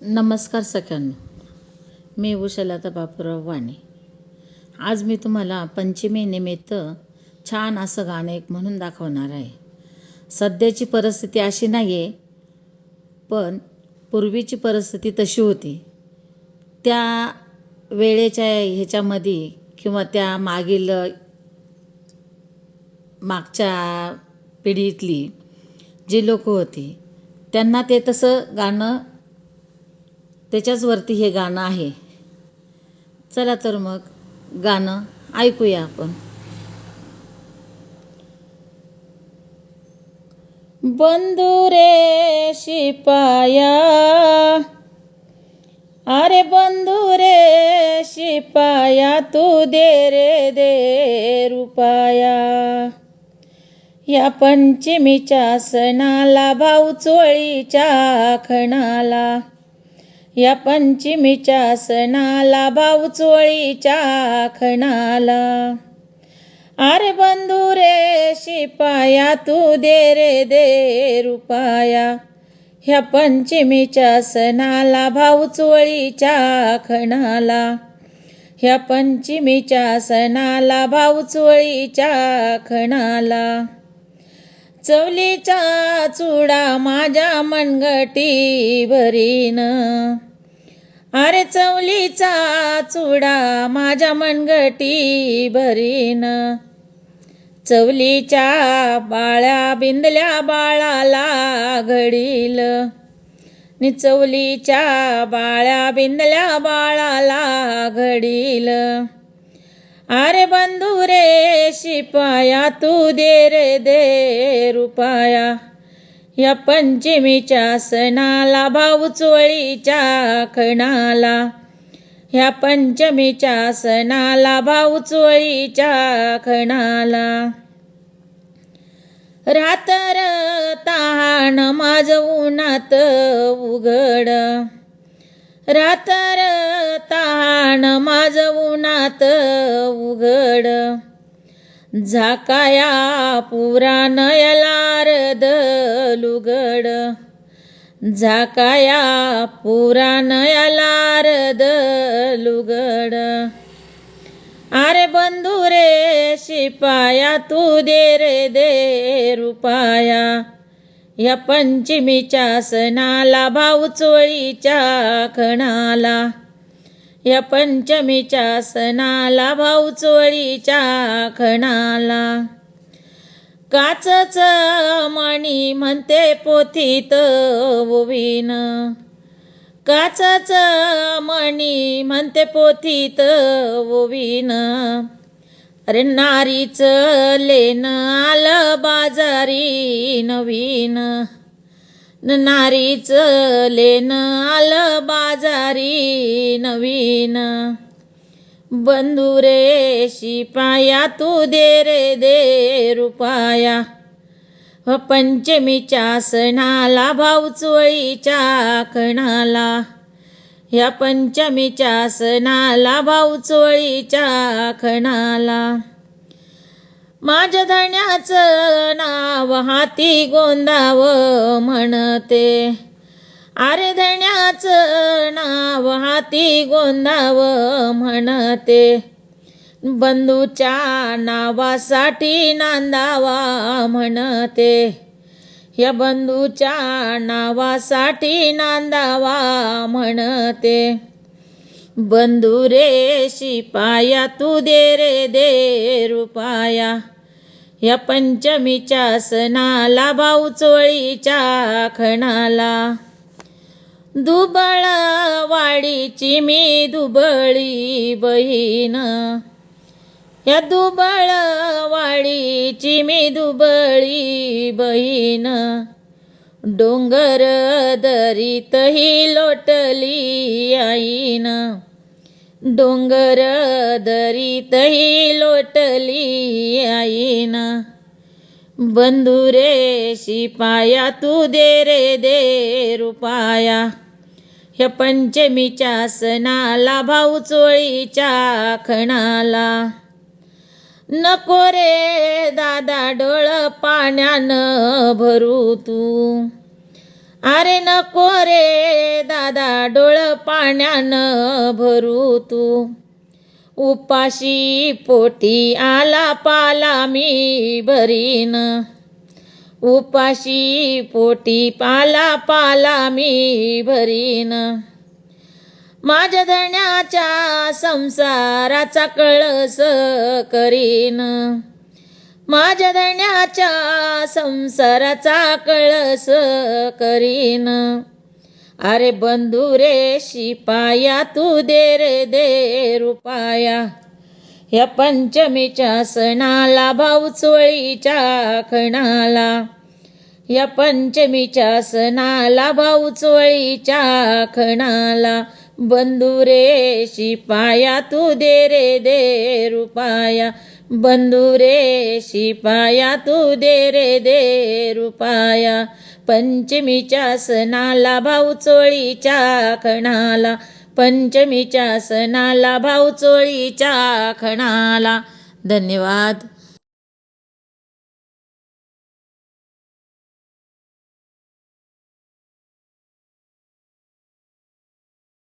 नमस्कार सगळ्यांना. मी उषालता बापूराव वाणी. आज मी तुम्हाला पंचमीनिमित्त छान असं गाणं एक म्हणून दाखवणार आहे. सध्याची परिस्थिती अशी नाही आहे, पण पूर्वीची परिस्थिती तशी होती. त्या वेळेच्या ह्याच्यामध्ये किंवा त्या मागच्या पिढीतली जी लोक होती त्यांना ते तसं गाणं, त्याच्याचवरती हे गाणं आहे. चला तर मग गाणं ऐकूया आपण. बंधू रे शिपाया, अरे बंधू रे शिपाया, तू दे रे दे रुपाया. या पंचमीच्या सणाला भाऊ चोळीच्या खणाला, या पंचमीच्या सणाला भाऊ चोळीच्या खणाला. अरे बंधू रे शिपाया, तू दे रे दे रुपाया. ह्या पंचमीच्या सणाला भाऊ चोळीच्या खणाला, ह्या पंचमीच्या सणाला भाऊ चोळीच्या खणाला. चवलीचा चुडा माझ्या मनगटी भरीन, अरे चवलीचा चुडा माझ्या मनगटी भरीन. चवलीच्या बाळ्या बिंदल्या बाळाला घडील, नि चवलीच्या बाळ्या बिंदल्या बाळाला घडील. अरे बंधू रे शिपाया, तू दे रे दे रुपाया. या पंचमीच्या सणाला भाऊ चोळीच्या खणाला, ह्या पंचमीच्या सणाला भाऊ चोळीच्या खणाला. रातर तहान माझ उन्हात उघड, रातर तहान माझ उन्हात उघड. झाकाया पुरा नयलारद लुगड, झाकाया पुरा नयलारद लुगड. अरे बंधू रे शिपाया, तू दे रे दे रुपाया. या पंचमीच्या सणाला भाऊ चोळीच्या खणाला, या पंचमीच्या सणाला भाऊ चोळीच्या खणाला. काचच मणी म्हणते पोथीत ओवीन, काचच मणी म्हणते पोथीत ओवीन. अरे नारीच लेन आलं बाजारी नवीन, नारीच लेन आलं बाजारी नवीन. बंधू रे शिपाया, तू दे रे दे रुपाया. पंचमीच्या सणाला भाऊ चोळीच्या खणाला, ह्या पंचमीच्या सणाला भाऊ चोळीच्या खणाला. माझ्या धण्याचं नाव हाती गोंदाव म्हणते, अरे धण्याचं नाव हाती गोंदाव म्हणते. बंधूच्या नावासाठी नांदावा म्हणते, या बंधूच्या नावासाठी नांदावा म्हणते. बंधू रे शिपाया, तू दे रे दे रुपाया. या पंचमीच्या सणाला भाऊ चोळीच्या खणाला. दुबळ वाडीची मी दुबळी बहीण, या दुबळ वाडीची मी दुबळी बहीण. डोंगर दरीत ही लोटली आईन, डोंगर दरीत ही लोटली आईन. बंधू रे शिपाया, तू दे रे दे रुपाया. ह्या पंचमीच्या सणाला भाऊ चोळीच्या खणाला. नको रे दादा डोळ पाण्यानं भरू तू, अरे नको रे दादा डोळ पाण्यानं भरू तू. उपाशी पोटी आला पाला मी भरीन, उपाशी पोटी पाला मी भरीन. माझ्या धण्याच्या संसाराचा कळस करीन, माझ्या धण्याच्या संसाराचा कळस करीन. अरे बंधू रे शिपाया तू दे रे दे रुपाया, या पंचमीच्या सणाला भाऊ चोळीच्या खणाला, या पंचमीच्या सणाला भाऊ चोळीच्या खणाला. बंधू रे शिपाया तू दे रे दे रुपाया, बंधू रे शिपाया तू दे रे दे रुपाया. पंचमीच्या सणाला भाऊ चोळीच्या खणाला, पंचमीच्या सणाला भाऊ चोळीच्या खणाला. धन्यवाद.